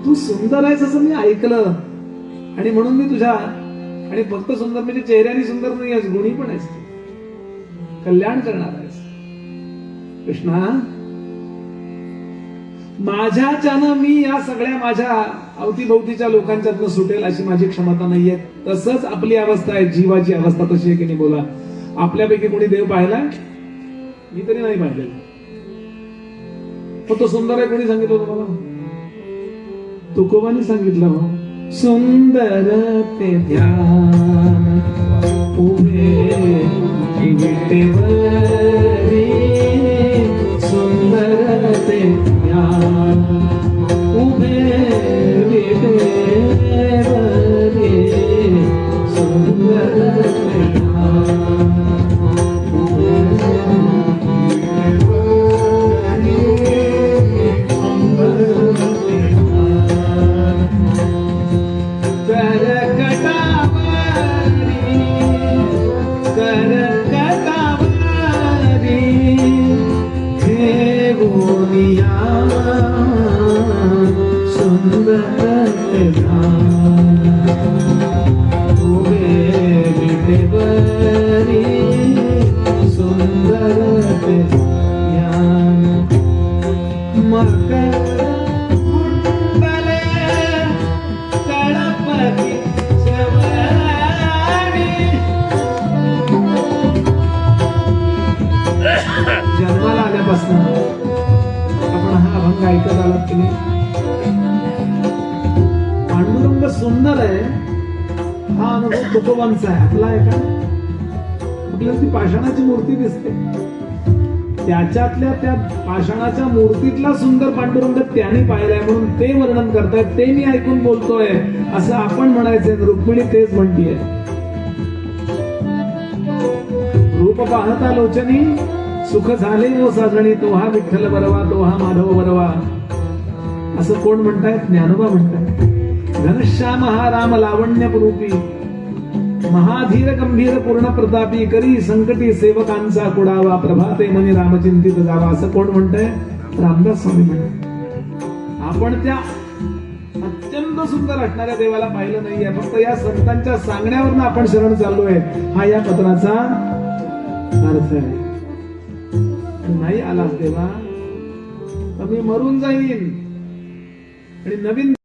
तू सुंदर आहेस असं मी ऐकलं, आणि म्हणून मी तुझ्या, आणि फक्त सुंदर म्हणजे चेहऱ्याने सुंदर नाही आहेस, गुणी पण आहेस, कल्याण करणार आहेस कृष्णा. माझ्याच्यानं मी या सगळ्या माझ्या अवतीभोवतीच्या लोकांच्यातनं सुटेल अशी माझी क्षमता नाहीये. तसंच आपली अवस्था आहे, जीवाची अवस्था तशी आहे की नाही बोला. आपल्यापैकी कोणी देव पाहिलाय? मी तरी नाही पाहिलेला. तो सुंदर आहे कोणी सांगितलं तुम्हाला? तुकोबांनी सांगितलं हो. सुंदर ते ध्यान उभे विटेवरी, सुंदर ते ध्यान उभे विटेवरी, सुंदर ते जन्माला आल्यापासून आपण हा अभंग ऐकत आलात की नाही? पांडुरंग सुंदर आहे हा अनुभव तुकोबांचा आहे, आपला आहे का? आपल्याला ती पाषाणाची मूर्ती दिसते, त्याच्यातल्या त्या पाषाणाच्या मूर्तीतला सुंदर पांडुरंग त्याने पाहिलाय म्हणून ते वर्णन करतायत, ते मी ऐकून बोलतोय असं आपण म्हणायचंय. रुक्मिणी तेच म्हणतीये, रूप पाहता लोचनी सुख झाले वो साजणी, तो हा विठ्ठल बरवा, तो हा माधव बरवा, असं कोण म्हणतायत? ज्ञानोबा म्हणतायत. घनश्याम हा राम लावण्य रूपी, महाधीर गंभीर पूर्ण प्रतापी, करी संकटी सेवकांचा कुडावा, प्रभाते मनी रामचिंतित जावा, असं कोण म्हणतंय? रामदास स्वामी म्हणतात. आपण त्या अत्यंत सुंदर असणाऱ्या देवाला पाहिलं नाहीये, फक्त या संतांच्या सांगण्यावरून आपण शरण चाललोय, हा या पत्राचा अर्थ आहे. नाही आलास देवा तर मी मरून जाईन आणि नवीन